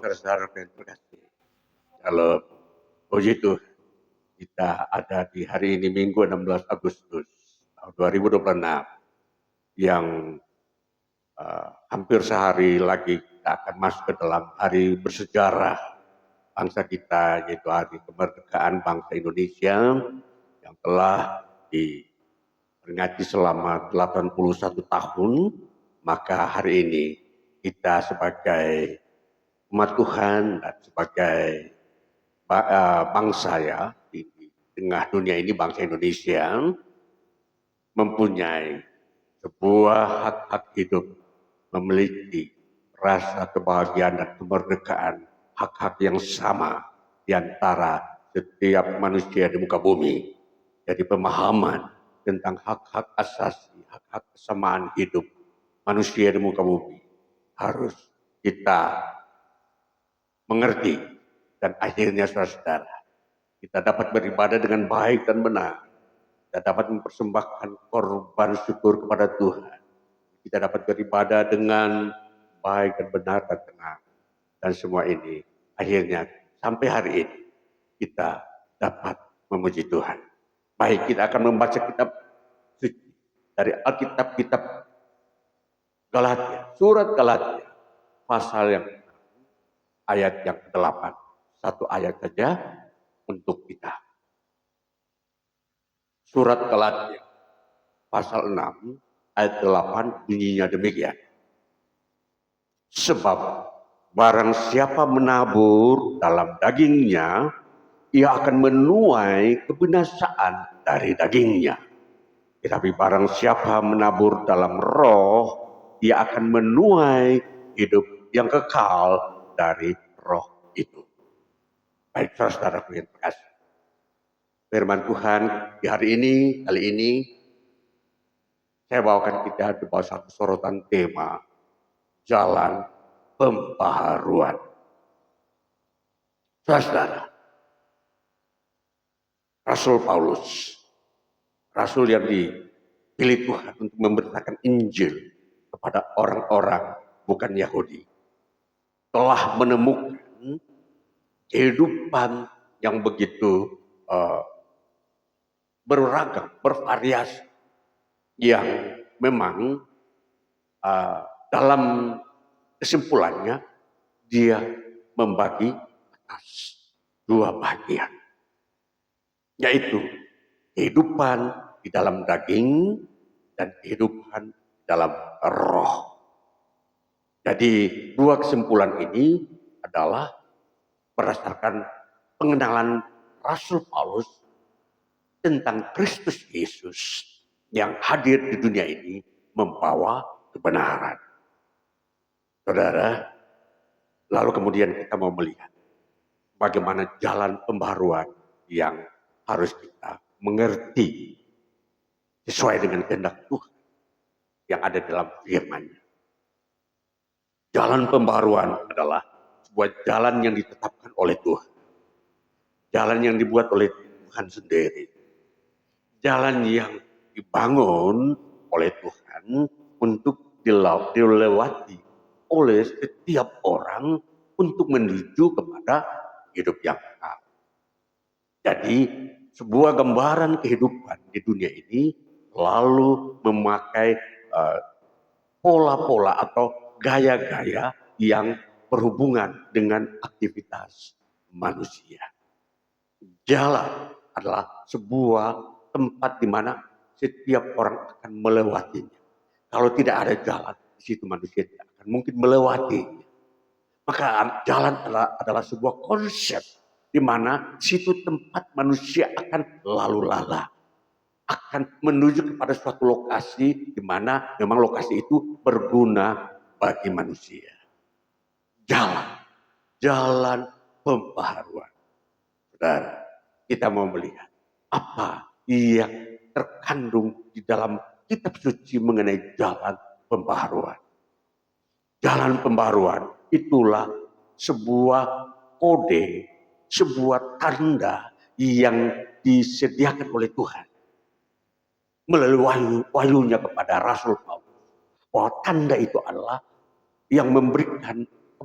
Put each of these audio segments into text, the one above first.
saudara-saudara yang terkasih. Kalau puji Tuhan, kita ada di hari ini Minggu 16 Agustus tahun 2026 yang hampir sehari lagi kita akan masuk ke dalam hari bersejarah bangsa kita, yaitu hari kemerdekaan bangsa Indonesia yang telah diperingati selama 81 tahun. Maka hari ini kita sebagai umat Tuhan dan sebagai bangsa ya di tengah dunia ini, bangsa Indonesia mempunyai sebuah hak-hak hidup, memiliki rasa kebahagiaan dan kemerdekaan, hak-hak yang sama di antara setiap manusia di muka bumi. Jadi pemahaman tentang hak-hak asasi, hak-hak kesamaan hidup manusia di muka bumi harus kita mengerti, dan akhirnya saudara-saudara, kita dapat beribadah dengan baik dan benar. Kita dapat mempersembahkan korban syukur kepada Tuhan. Kita dapat beribadah dengan baik dan benar dan tenang. Dan semua ini akhirnya sampai hari ini kita dapat memuji Tuhan. Baik, kita akan membaca kitab suci dari Alkitab, kitab Galatia, surat Galatia, pasal yang ayat yang ke-8. Satu ayat saja untuk kita. Surat Galatia, pasal 6, ayat 8 bunyinya demikian. Sebab barang siapa menabur dalam dagingnya, ia akan menuai kebinasaan dari dagingnya. Tetapi barang siapa menabur dalam roh, ia akan menuai hidup yang kekal dari roh itu. Baik saudara-saudara yang terkasih, firman Tuhan di hari ini, kali ini, saya bawakan kita di bawah satu sorotan tema, jalan pembaharuan. Saudara, Rasul Paulus, Rasul yang dipilih Tuhan untuk memberitakan Injil kepada orang-orang bukan Yahudi, telah menemukan kehidupan yang begitu beragam, bervariasi, yang memang dalam kesimpulannya dia membagi atas dua bagian, yaitu kehidupan di dalam daging dan kehidupan dalam roh. Jadi dua kesimpulan ini adalah berdasarkan pengenalan Rasul Paulus tentang Kristus Yesus yang hadir di dunia ini membawa kebenaran. Saudara, lalu kemudian kita mau melihat bagaimana jalan pembaharuan yang harus kita mengerti sesuai dengan kehendak Tuhan yang ada dalam firman-Nya. Jalan pembaharuan adalah sebuah jalan yang ditetapkan oleh Tuhan. Jalan yang dibuat oleh Tuhan sendiri. Jalan yang dibangun oleh Tuhan untuk dilewati oleh setiap orang untuk menuju kepada hidup yang kekal. Jadi sebuah gambaran kehidupan di dunia ini lalu memakai pola-pola atau gaya-gaya yang berhubungan dengan aktivitas manusia. Jalan adalah sebuah tempat di mana setiap orang akan melewatinya. Kalau tidak ada jalan, di situ manusia tidak akan mungkin melewatinya. Maka jalan adalah sebuah konsep di mana situ tempat manusia akan lalu lalang, akan menuju kepada suatu lokasi di mana memang lokasi itu berguna bagi manusia. Jalan pembaharuan. Saudara, kita mau melihat apa yang terkandung di dalam kitab suci mengenai jalan pembaharuan. Jalan pembaharuan itulah sebuah kode, sebuah tanda yang disediakan oleh Tuhan melalui wahyunya kepada Rasul Paulus, bahwa tanda itu adalah yang memberikan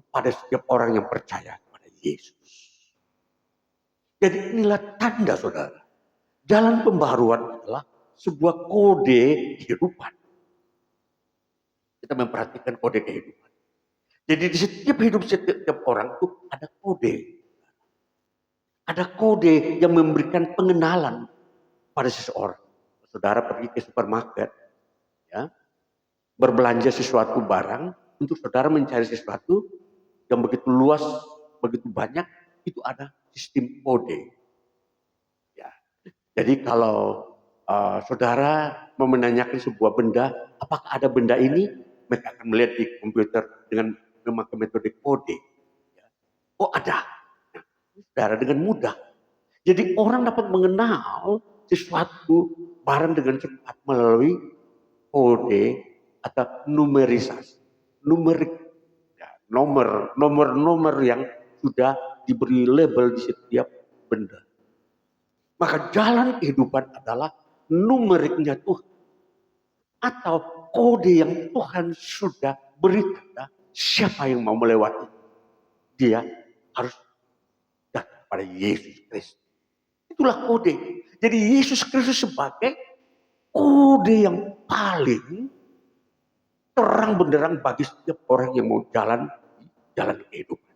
kepada setiap orang yang percaya kepada Yesus. Jadi inilah tanda saudara. Jalan pembaharuan adalah sebuah kode kehidupan. Kita memperhatikan kode kehidupan. Jadi di setiap hidup setiap orang itu ada kode. Ada kode yang memberikan pengenalan pada seseorang. Saudara pergi ke supermarket, ya, berbelanja sesuatu barang, untuk saudara mencari sesuatu yang begitu luas, begitu banyak, itu ada sistem kode. Ya. Jadi kalau saudara mau menanyakan sebuah benda, apakah ada benda ini, mereka akan melihat di komputer dengan memakai metode kode. Ya. Oh ada, nah, saudara dengan mudah. Jadi orang dapat mengenal sesuatu barang dengan cepat melalui kode atau numerisasi, numerik, ya, nomor yang sudah diberi label di setiap benda. Maka jalan kehidupan adalah numeriknya Tuhan atau kode yang Tuhan sudah berikan. Siapa yang mau melewati, dia harus datang pada Yesus Kristus. Itulah kode. Jadi Yesus Kristus sebagai kode yang paling terang benderang bagi setiap orang yang mau jalan kehidupan.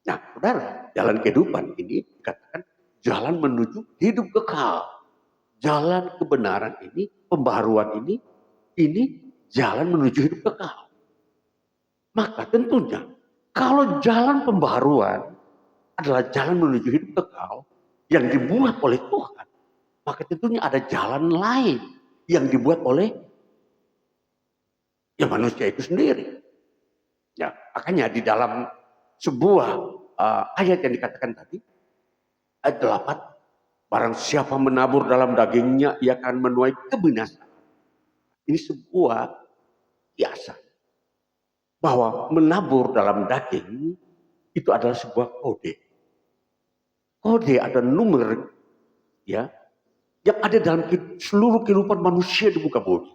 Nah, saudara, jalan kehidupan ini dikatakan jalan menuju hidup kekal. Jalan kebenaran ini, pembaharuan ini jalan menuju hidup kekal. Maka tentunya kalau jalan pembaharuan adalah jalan menuju hidup kekal yang dibuat oleh Tuhan, maka tentunya ada jalan lain yang dibuat oleh ya manusia itu sendiri. Ya, makanya di dalam sebuah ayat yang dikatakan tadi, ayat 8, barang siapa menabur dalam dagingnya, ia akan menuai kebinasaan. Ini sebuah kiasan bahwa menabur dalam daging itu adalah sebuah kode. Kode ada numerik, ya, yang ada dalam seluruh kehidupan manusia di muka bumi.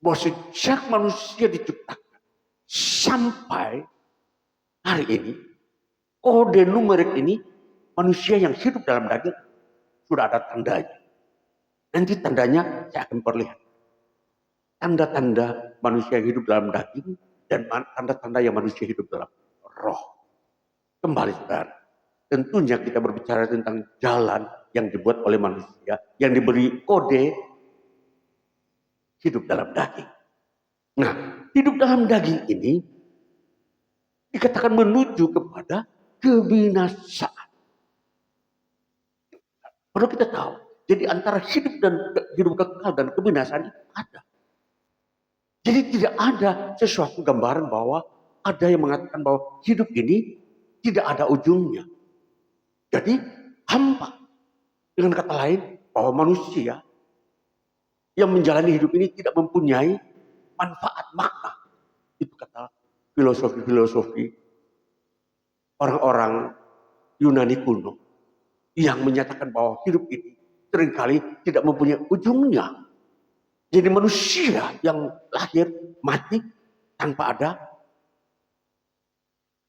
Bahwa sejak manusia diciptakan sampai hari ini, kode numerik ini, manusia yang hidup dalam daging sudah ada tandanya. Nanti tandanya saya akan perlihatkan. Tanda-tanda manusia yang hidup dalam daging dan tanda-tanda yang manusia hidup dalam roh. Kembali saudara, tentunya kita berbicara tentang jalan yang dibuat oleh manusia, yang diberi kode hidup dalam daging. Nah, hidup dalam daging ini dikatakan menuju kepada kebinasaan. Perlu kita tahu, jadi antara hidup kekal dan kebinasaan itu ada. Jadi tidak ada sesuatu gambaran bahwa ada yang mengatakan bahwa hidup ini tidak ada ujungnya. Jadi hampa. Dengan kata lain, bahwa manusia yang menjalani hidup ini tidak mempunyai manfaat makna. Itu kata filosofi-filosofi orang-orang Yunani kuno yang menyatakan bahwa hidup ini seringkali tidak mempunyai ujungnya. Jadi manusia yang lahir mati tanpa ada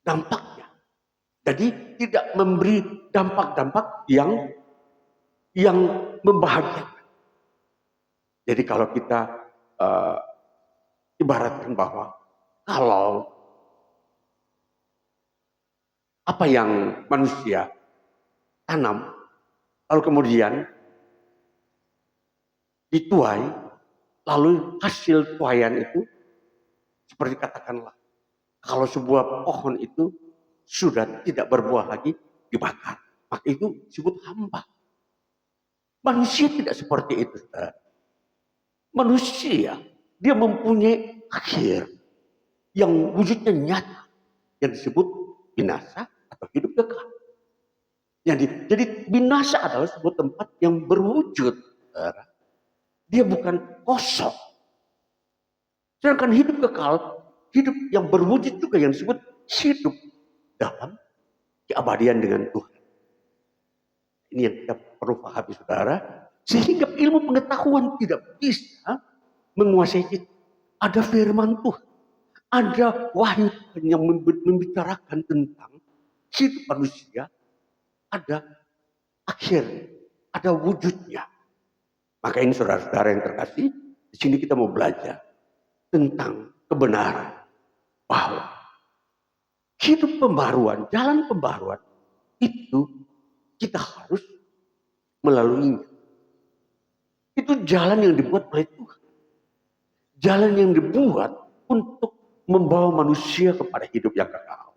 dampaknya. Jadi tidak memberi dampak-dampak yang membahagiakan. Jadi kalau kita ibaratkan bahwa kalau apa yang manusia tanam lalu kemudian dituai, lalu hasil tuaian itu seperti katakanlah kalau sebuah pohon itu sudah tidak berbuah lagi dibakar, maka itu disebut hampa. Manusia tidak seperti itu, saudara. Manusia dia mempunyai akhir yang wujudnya nyata yang disebut binasa atau hidup kekal. Jadi binasa adalah sebuah tempat yang berwujud, saudara. Dia bukan kosong. Sedangkan hidup kekal, hidup yang berwujud juga yang disebut hidup dalam keabadian dengan Tuhan. Ini yang kita perlu pahami, saudara. Sehingga ilmu pengetahuan tidak bisa menguasai kita. Ada firman Tuhan. Ada wahyu yang membicarakan tentang hidup manusia, ada akhir, ada wujudnya. Maka ini saudara-saudara yang terkasih, di sini kita mau belajar tentang kebenaran bahwa hidup pembaruan, jalan pembaruan itu kita harus melaluinya. Itu jalan yang dibuat oleh Tuhan. Jalan yang dibuat untuk membawa manusia kepada hidup yang kekal.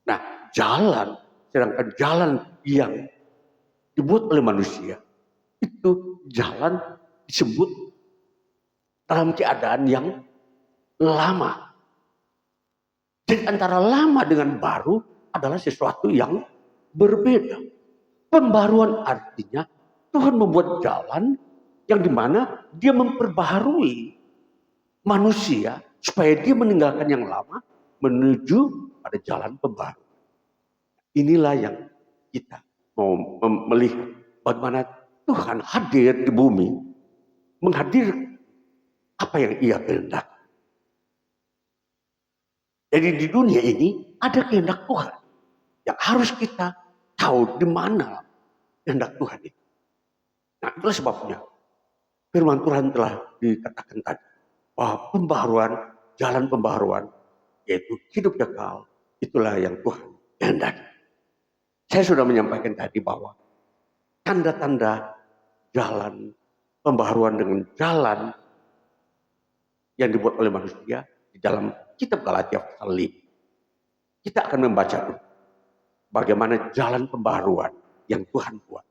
Nah, sedangkan jalan yang dibuat oleh manusia, itu jalan disebut dalam keadaan yang lama. Jadi antara lama dengan baru adalah sesuatu yang berbeda. Pembaruan artinya Tuhan membuat jalan yang dimana dia memperbaharui manusia supaya dia meninggalkan yang lama menuju pada jalan pembaru. Inilah yang kita mau melihat bagaimana Tuhan hadir di bumi, menghadirkan apa yang Ia kehendaki. Jadi di dunia ini ada kehendak Tuhan yang harus kita tahu di mana kehendak Tuhan itu. Nah, itulah sebabnya firman Tuhan telah dikatakan tadi bahwa pembaharuan, jalan pembaharuan, yaitu hidup kekal, itulah yang Tuhan kehendaki. Saya sudah menyampaikan tadi bahwa tanda-tanda jalan pembaharuan dengan jalan yang dibuat oleh manusia di dalam kitab Galatia pasal 5. Kita akan membaca bagaimana jalan pembaharuan yang Tuhan buat.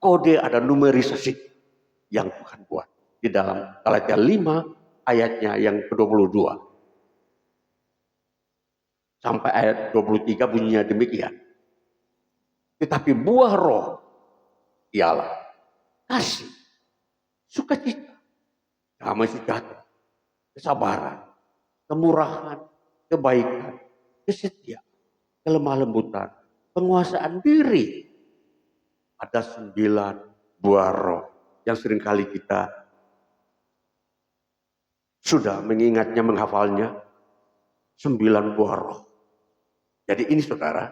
Kode ada numerisasi yang Tuhan buat di dalam Galatia 5 ayatnya yang ke-22 sampai ayat 23 bunyinya demikian. Tetapi buah roh ialah kasih, sukacita, damai sejahtera, kesabaran, kemurahan, kebaikan, kesetiaan, kelemah lembutan, penguasaan diri. Ada 9 buah roh yang seringkali kita sudah mengingatnya, menghafalnya. 9 buah roh. Jadi ini saudara,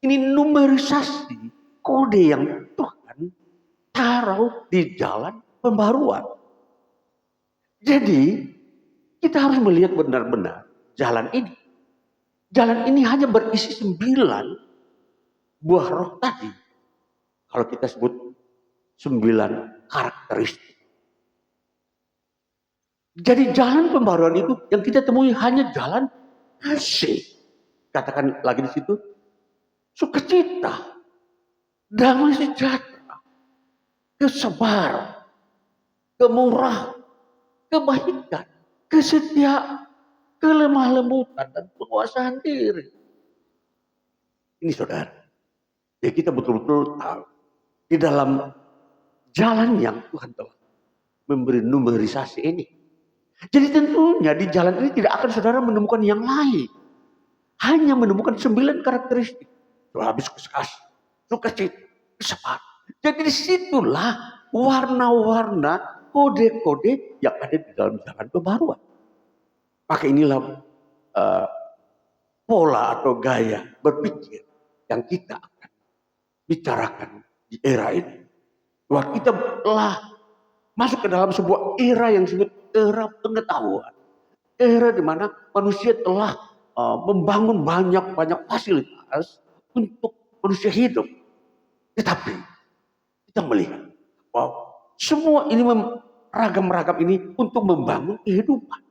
ini numerisasi kode yang Tuhan taruh di jalan pembaruan. Jadi kita harus melihat benar-benar jalan ini. Jalan ini hanya berisi 9 buah roh tadi. Kalau kita sebut 9 karakteristik. Jadi jalan pembaruan itu yang kita temui hanya jalan kasih. Katakan lagi di situ, sukacita, damai sejahtera, kesabaran, kemurahan, kebaikan, kesetiaan, kelemah lembutan, dan penguasaan diri. Ini saudara, ya kita betul-betul tahu di dalam jalan yang Tuhan telah memberi numerisasi ini. Jadi tentunya di jalan ini tidak akan saudara menemukan yang lain. Hanya menemukan 9 karakteristik. Habis kasih, sukacita, kesabaran. Jadi disitulah warna-warna, kode-kode yang ada di dalam jalan pembaruan. Maka inilah pola atau gaya berpikir yang kita akan bicarakan di era ini. Bahwa kita telah masuk ke dalam sebuah era yang disebut era pengetahuan. Era di mana manusia telah membangun banyak fasilitas untuk manusia hidup. Tetapi kita melihat bahwa semua ini ragam-ragam ini untuk membangun kehidupan.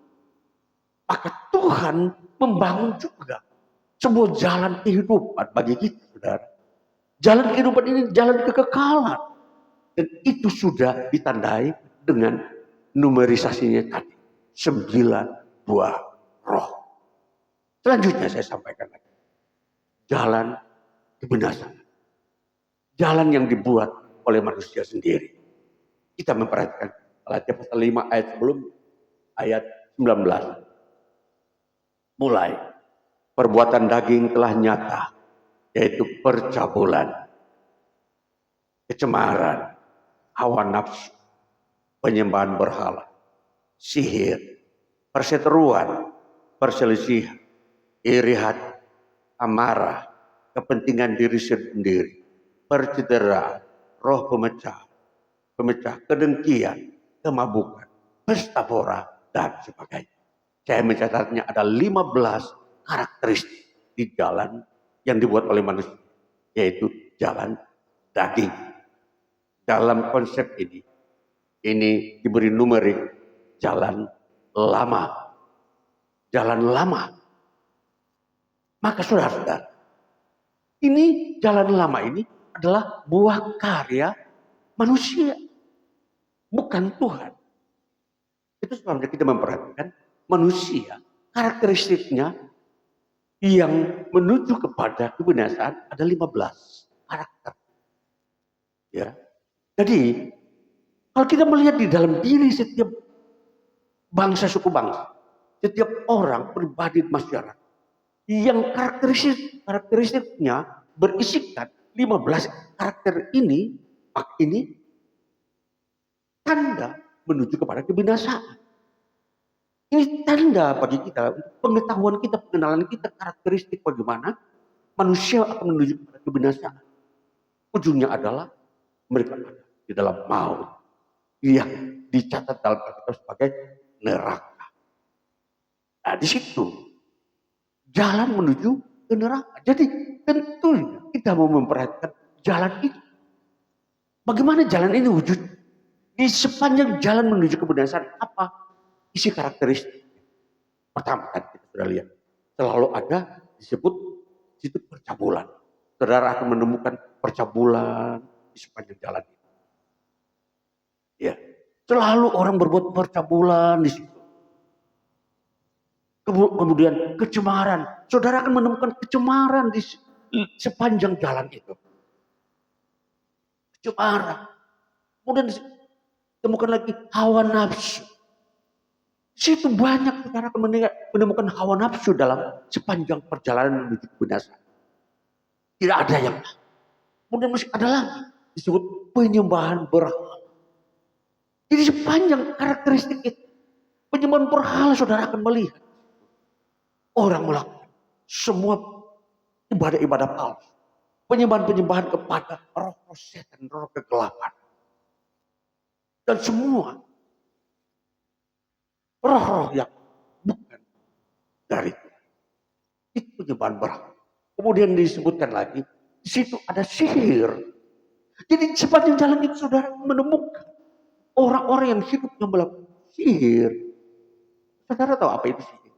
Maka Tuhan membangun juga sebuah jalan kehidupan bagi kita, saudara. Jalan kehidupan ini jalan kekekalan. Dan itu sudah ditandai dengan numerisasinya tadi. 9 buah roh. Selanjutnya saya sampaikan lagi. Jalan kebinasan. Jalan yang dibuat oleh manusia sendiri. Kita memperhatikan Galatia pasal 5 ayat sebelum ayat 19. Mulai perbuatan daging telah nyata, yaitu percabulan, kecemaran, hawa nafsu, penyembahan berhala, sihir, perseteruan, perselisihan, iri hati, amarah, kepentingan diri sendiri, percederaan, roh pemecah kedengkian, kemabukan, pesta pora, dan sebagainya. Saya mencatatnya ada 15 karakteristik di jalan yang dibuat oleh manusia, yaitu jalan daging. Dalam konsep ini diberi numerik jalan lama. Jalan lama. Maka saudara-saudara, ini jalan lama ini adalah buah karya manusia, bukan Tuhan. Itu sebabnya kita memperhatikan manusia, karakteristiknya yang menuju kepada kebinasaan ada 15 karakter. Ya. Jadi, kalau kita melihat di dalam diri setiap bangsa suku bangsa, setiap orang pribadi masyarakat yang karakteristiknya berisikan 15 karakter ini, tanda menuju kepada kebinasaan. Ini tanda bagi kita, pengetahuan kita, pengenalan kita, karakteristik bagaimana manusia akan menuju kepada kebinasaan. Ujungnya adalah mereka ada di dalam maut yang dicatat dalam Alkitab sebagai neraka. Nah, di situ jalan menuju ke neraka. Jadi tentunya kita mau memperhatikan jalan itu. Bagaimana jalan ini wujud? Di sepanjang jalan menuju kebinasaan apa isi karakteristik? Pertama kan kita sudah lihat selalu ada disebut situ percabulan. Saudara akan menemukan percabulan di sepanjang jalan itu. Ya, selalu orang berbuat percabulan di situ. Kemudian kecemaran. Saudara akan menemukan kecemaran di sepanjang jalan itu. Kecemaran. Kemudian ditemukan lagi hawa nafsu. Situ banyak saudara akan menemukan hawa nafsu dalam sepanjang perjalanan menuju kebinasaan. Tidak ada yang lain. Kemudian masih ada lagi disebut penyembahan berhala. Jadi sepanjang karakteristik itu, penyembahan berhala saudara akan melihat orang melakukan semua ibadah-ibadah palsu, penyembahan-penyembahan kepada roh setan, roh kegelapan, dan semua roh-roh yang bukan dari Tuhan. Itu penyembahan berhala. Kemudian disebutkan lagi, di situ ada sihir. Jadi sepanjang jalan itu saudara menemukan orang-orang yang hidupnya melakukan sihir. Saudara tahu apa itu sihir?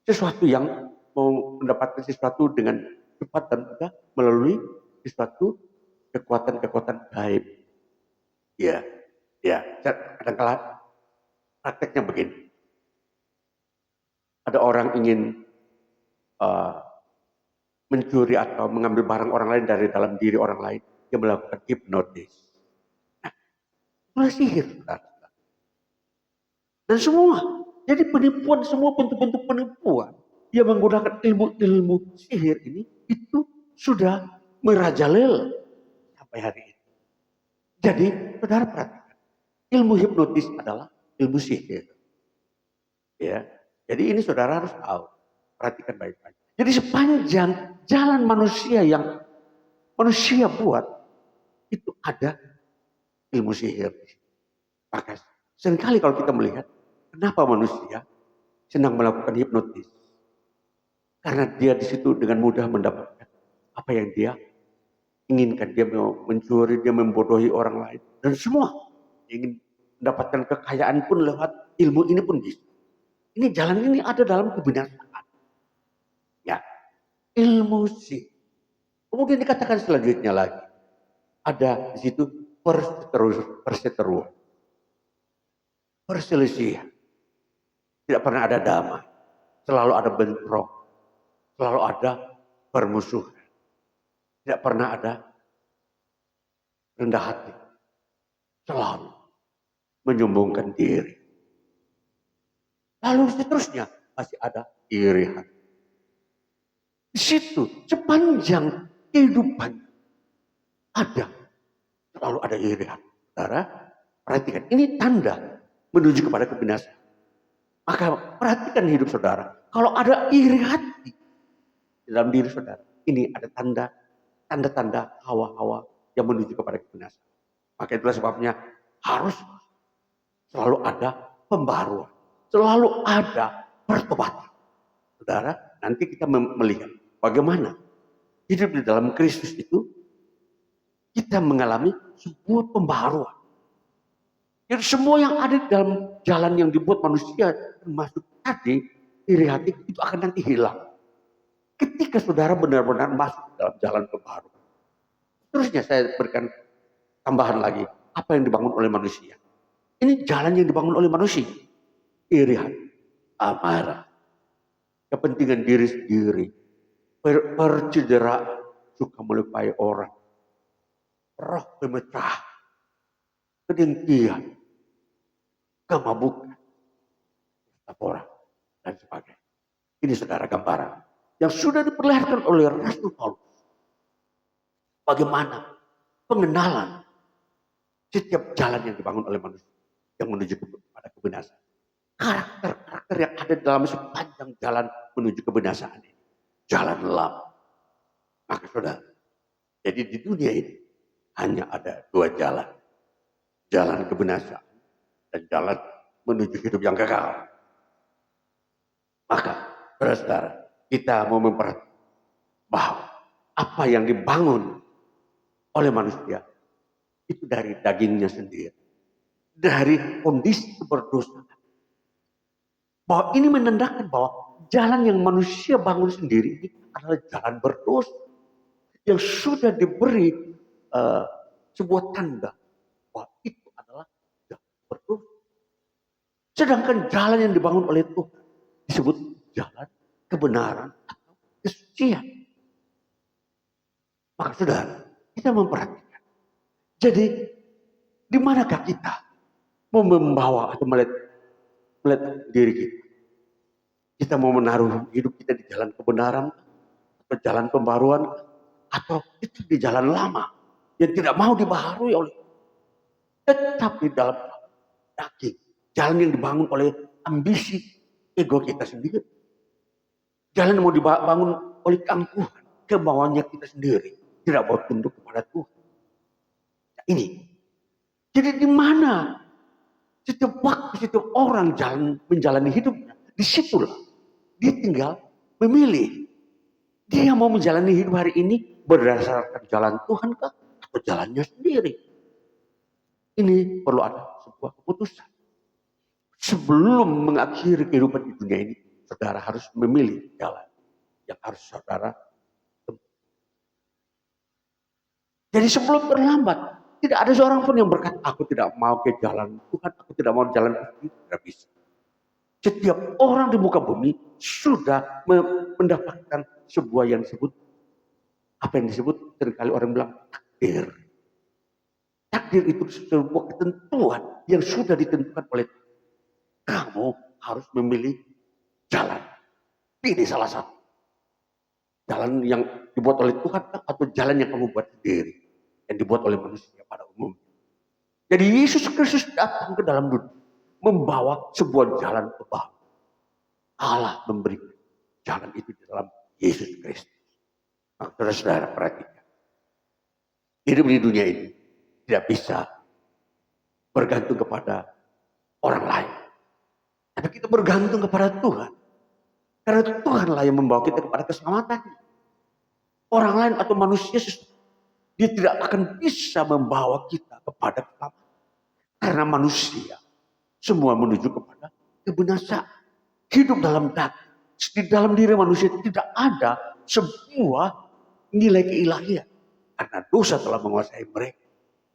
Sesuatu yang mau mendapatkan sesuatu dengan cepat dan mudah melalui sesuatu kekuatan-kekuatan gaib. Ya, kadang-kala prakteknya begini. Ada orang ingin mencuri atau mengambil barang orang lain dari dalam diri orang lain, dia melakukan hipnotis. Nah, itulah sihir. Dan semua, jadi penipuan, semua bentuk-bentuk penipuan yang menggunakan ilmu-ilmu sihir ini, itu sudah merajalela sampai hari ini. Jadi, saudara perhatikan, ilmu hipnotis adalah ilmu sihir. Ya, jadi ini saudara harus tahu, perhatikan baik-baik. Jadi sepanjang jalan manusia yang manusia buat, itu ada ilmu sihir. Maka seringkali kalau kita melihat, kenapa manusia senang melakukan hipnotis? Karena dia di situ dengan mudah mendapatkan apa yang dia inginkan. Dia mau mencuri, dia membodohi orang lain. Dan semua ingin mendapatkan kekayaan pun lewat ilmu ini pun bisa. Ini jalan ini ada dalam kebinasaan. Ya, ilmu sihir. Kemudian dikatakan selanjutnya lagi, ada di situ perseteruan, perselisihan. Tidak pernah ada damai, selalu ada bentrok, selalu ada permusuhan. Tidak pernah ada rendah hati, selalu menyombongkan diri. Lalu seterusnya masih ada iri hati. Di situ sepanjang kehidupan ada, selalu ada iri hati. Saudara, perhatikan, ini tanda menuju kepada kebinasaan. Maka perhatikan hidup saudara. Kalau ada iri hati dalam diri saudara, ini ada tanda-tanda hawa-hawa yang menuju kepada kebinasaan. Maka itulah sebabnya harus selalu ada pembaruan, selalu ada pertobatan. Saudara, nanti kita melihat bagaimana hidup di dalam Kristus itu kita mengalami sebuah pembaruan. Jadi semua yang ada di dalam jalan yang dibuat manusia, termasuk tadi iri hati, itu akan nanti hilang. Ketika saudara benar-benar masuk dalam jalan pembaruan. Terusnya saya berikan tambahan lagi, apa yang dibangun oleh manusia. Ini jalan yang dibangun oleh manusia. Iri hati, amarah, kepentingan diri sendiri, percederaan, suka melukai orang, roh pemecah, kedengkian, kemabukan, orang, dan sebagainya. Ini saudara gambaran yang sudah diperlihatkan oleh Rasul Paulus. Bagaimana pengenalan setiap jalan yang dibangun oleh manusia yang menuju kepada kebinasaan. Karakter-karakter yang ada dalam sepanjang jalan menuju kebinasaan ini. Jalan lama. Maka saudara, jadi di dunia ini hanya ada dua jalan. Jalan kebinasaan dan jalan menuju hidup yang kekal. Maka, saudara, kita mau memperhatikan bahwa apa yang dibangun oleh manusia itu dari dagingnya sendiri, dari kondisi keberdosan. Bahwa ini menandakan bahwa jalan yang manusia bangun sendiri ini adalah jalan berdosa yang sudah diberi sebuah tanda bahwa itu adalah jalan berdosa. Sedangkan jalan yang dibangun oleh Tuhan disebut jalan kebenaran atau kesucian. Maka saudara, kita memperhatikan. Jadi, di manakah kita mau membawa atau melihat diri kita? Kita mau menaruh hidup kita di jalan kebenaran, atau jalan pembaruan, atau itu di jalan lama yang tidak mau dibaharui oleh tetap di dalam daging. Jalan yang dibangun oleh ambisi ego kita sendiri. Jalan yang mau dibangun oleh keangkuhan, kemauannya kita sendiri. Tidak mau tunduk kepada Tuhan. Nah, ini. Jadi di mana setiap waktu, setiap orang menjalani hidupnya, disitulah dia tinggal memilih. Dia mau menjalani hidup hari ini berdasarkan jalan Tuhan kah atau jalannya sendiri. Ini perlu ada sebuah keputusan. Sebelum mengakhiri kehidupan di dunia ini, saudara harus memilih jalan yang harus saudara tempuh. Jadi sebelum terlambat, tidak ada seorang pun yang berkata, aku tidak mau ke jalan Tuhan, aku tidak mau jalan Tuhan. Tidak bisa. Setiap orang di muka bumi sudah mendapatkan sebuah yang disebut, apa yang disebut seringkali orang bilang takdir. Takdir itu sebuah ketentuan yang sudah ditentukan oleh kamu harus memilih jalan. Ini salah satu. Jalan yang dibuat oleh Tuhan atau jalan yang kamu buat sendiri. Yang dibuat oleh manusia pada umumnya. Jadi Yesus Kristus datang ke dalam dunia. Membawa sebuah jalan kebahagiaan. Allah memberi jalan itu di dalam Yesus Kristus. Maka saudara-saudara perhatikan. Hidup di dunia ini tidak bisa bergantung kepada orang lain. Tapi kita bergantung kepada Tuhan. Karena Tuhanlah yang membawa kita kepada keselamatan. Orang lain atau manusia dia tidak akan bisa membawa kita kepada keselamatan. Karena manusia semua menuju kepada kebinasaan. Hidup dalam daging. Di dalam diri manusia tidak ada sebuah nilai keilahian. Karena dosa telah menguasai mereka.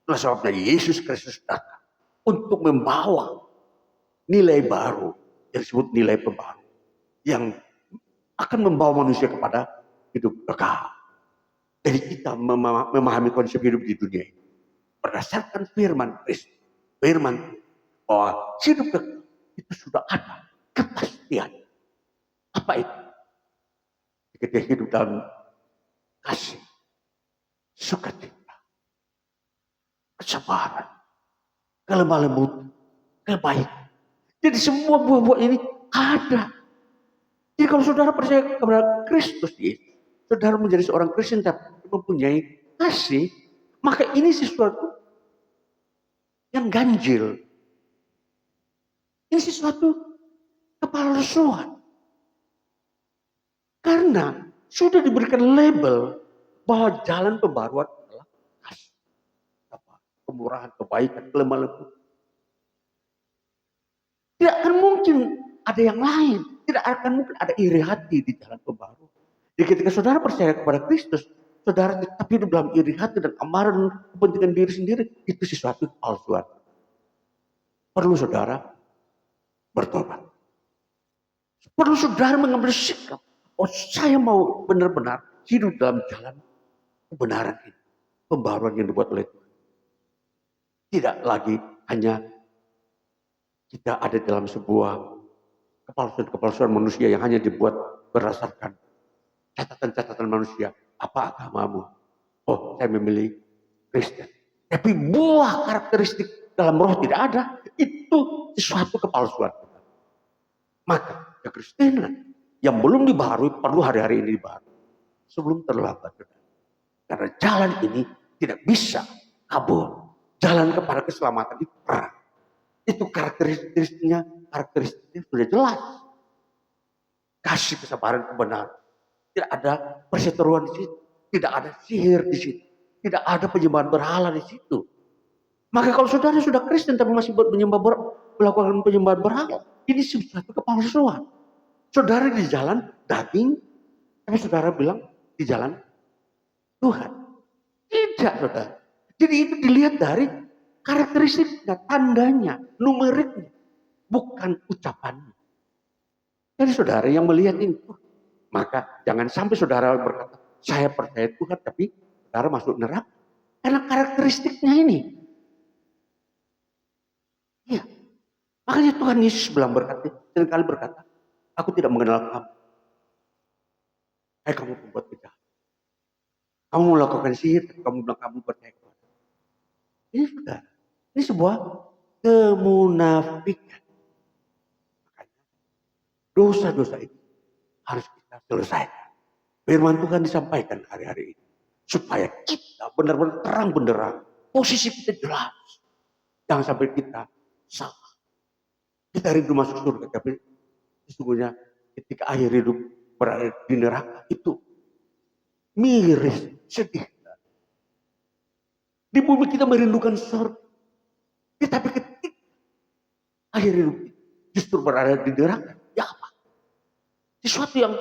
Itulah sebabnya Yesus Kristus datang untuk membawa nilai baru yang disebut nilai pembaru yang akan membawa manusia kepada hidup kekal. Jadi kita memahami konsep hidup di dunia ini berdasarkan firman Kristus, firman bahwa hidup kekal itu sudah ada kepastian. Apa itu? Kita hidup dalam kasih, sukacita, kesabaran, kelemah lembut, kebaikan. Jadi semua buah-buah ini ada. Jadi kalau saudara percaya kepada Kristus Yesus, saudara menjadi seorang Kristen tapi mempunyai kasih, maka ini sesuatu yang ganjil. Ini sesuatu kepalsuan. Karena sudah diberikan label bahwa jalan pembaruan adalah kasih, kemurahan, kebaikan, kelemah lembut. Tidak akan mungkin ada yang lain. Tidak akan mungkin ada iri hati di jalan pembaruan. Jadi ketika saudara percaya kepada Kristus, saudara tetap hidup dalam iri hati dan amarah dan kepentingan diri sendiri, itu sesuatu kepalsuan. Perlu saudara bertobat. Perlu saudara mengambil sikap. Oh, saya mau benar-benar hidup dalam jalan kebenaran ini. Pembaruan yang dibuat oleh Tuhan. Tidak lagi hanya kita ada dalam sebuah kepalsuan manusia yang hanya dibuat berdasarkan catatan-catatan manusia. Apa agamamu? Oh, saya memilih Kristen. Tapi buah karakteristik dalam roh tidak ada. Itu sesuatu kepalsuan. Maka kekristenan yang belum dibaharui perlu hari-hari ini dibaharui. Sebelum terlambat. Karena jalan ini tidak bisa kabur. Jalan kepada keselamatan itu perang. Itu karakteristiknya sudah jelas. Kasih, kesabaran, kebenaran. Tidak ada perseteruan di situ. Tidak ada sihir di situ. Tidak ada penyembahan berhala di situ. Maka kalau saudara sudah Kristen tapi masih melakukan penyembahan berhala, ini sesuatu kepalsuan. Saudara di jalan daging, tapi saudara bilang di jalan Tuhan. Tidak, saudara. Jadi itu dilihat dari karakteristiknya, tandanya, numeriknya, bukan ucapannya. Jadi saudara yang melihat ini, maka jangan sampai saudara berkata, saya percaya Tuhan, tapi saudara masuk neraka. Karena karakteristiknya ini. Iya. Makanya Tuhan Yesus kali berkata, aku tidak mengenal kamu. Hai kamu pembuat kejahat. Kamu melakukan sihir, kamu bilang kamu percaya kepada. Ini saudara. Ini sebuah kemunafikan. Dosa-dosa itu harus kita selesaikan. Firman Tuhan disampaikan hari-hari ini. Supaya kita benar-benar terang benderang. Posisi kita jelas. Jangan sampai kita salah. Kita rindu masuk surga. Tapi sesungguhnya ketika akhir hidup berada di neraka itu miris, sedih. Di bumi kita merindukan surga. Tetapi ketika akhir hidup justru berada di neraka. Ya apa? Sesuatu yang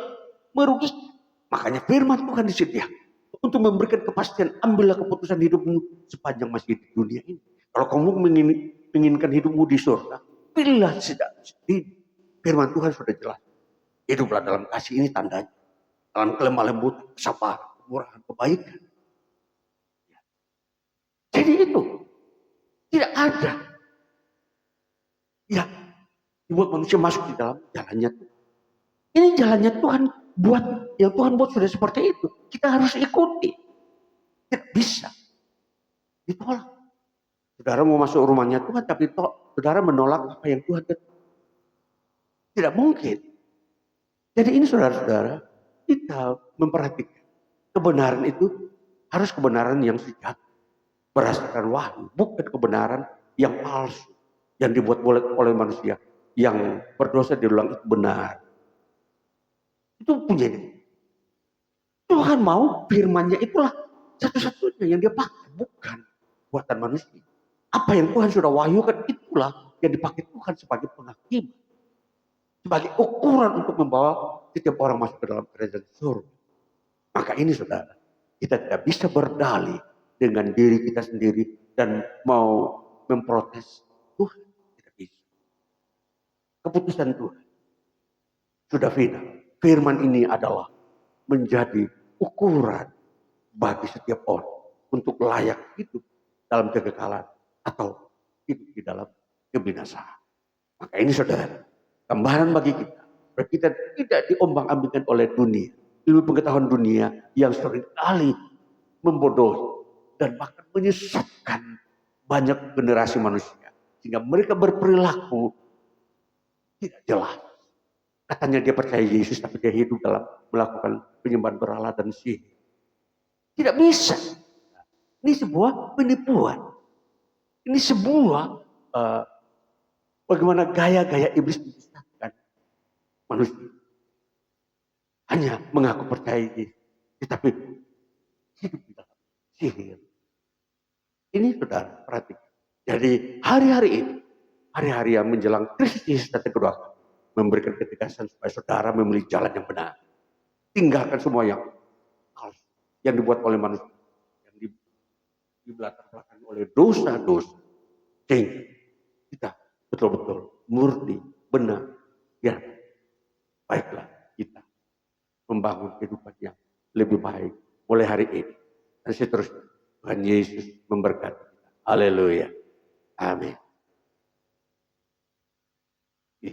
merugikan. Makanya firman Tuhan disediakan untuk memberikan kepastian. Ambillah keputusan hidupmu sepanjang masih di dunia ini. Kalau kamu menginginkan hidupmu di surga, pilihlah sedih. Firman Tuhan sudah jelas. Hiduplah dalam kasih, ini tandanya. Dalam kelemah lembut, kesabaran, kemurahan, kebaikan. Jadi itu tidak ada yang dibuat manusia masuk di dalam jalannya Tuhan. Ini jalannya Tuhan buat, yang Tuhan buat sudah seperti itu. Kita harus ikuti. Tidak bisa ditolak. Saudara mau masuk rumahnya Tuhan, tapi saudara menolak apa yang Tuhan katakan. Tidak mungkin. Jadi ini saudara-saudara, kita memperhatikan kebenaran itu harus kebenaran yang sejati, berdasarkan wahyu, bukan kebenaran yang palsu yang dibuat oleh manusia. Yang berdosa diulang itu benar. Itu punya Tuhan mau firman-Nya itulah satu-satunya yang dia pakai, bukan buatan manusia. Apa yang Tuhan sudah wahyukan itulah yang dipakai Tuhan sebagai penghakim, sebagai ukuran untuk membawa setiap orang masuk ke dalam kerajaan surga. Maka ini saudara, kita tidak bisa berdalih dengan diri kita sendiri dan mau memprotes Tuhan. Tidak bisa. Keputusan Tuhan sudah final. Firman ini adalah menjadi ukuran bagi setiap orang untuk layak hidup dalam kekekalan atau hidup di dalam kebinasaan. Maka ini saudara, gambaran bagi kita. Kita tidak diombang-ambingkan oleh dunia. Ilmu pengetahuan dunia yang seringkali membodohi dan bahkan menyesatkan banyak generasi manusia. Sehingga mereka berperilaku tidak jelas. Katanya dia percaya Yesus, tapi dia hidup dalam melakukan penyembahan berhala dan sihir. Tidak bisa. Ini sebuah penipuan. Ini sebuah bagaimana gaya-gaya iblis menyesatkan manusia. Hanya mengaku percaya Yesus, tetapi hidup di dalam sihir. Ini saudara, perhatikan. Jadi hari-hari ini, hari-hari yang menjelang Kristus Yesus datang kedua, memberikan ketegasan supaya saudara memilih jalan yang benar. Tinggalkan semua yang palsu, yang dibuat oleh manusia, yang di belakang oleh dosa-dosa. Sehingga kita betul-betul murni, benar, ya baiklah kita membangun kehidupan yang lebih baik mulai hari ini dan seterusnya. Tuhan Yesus memberkati kita. Haleluya. Amin. Iya.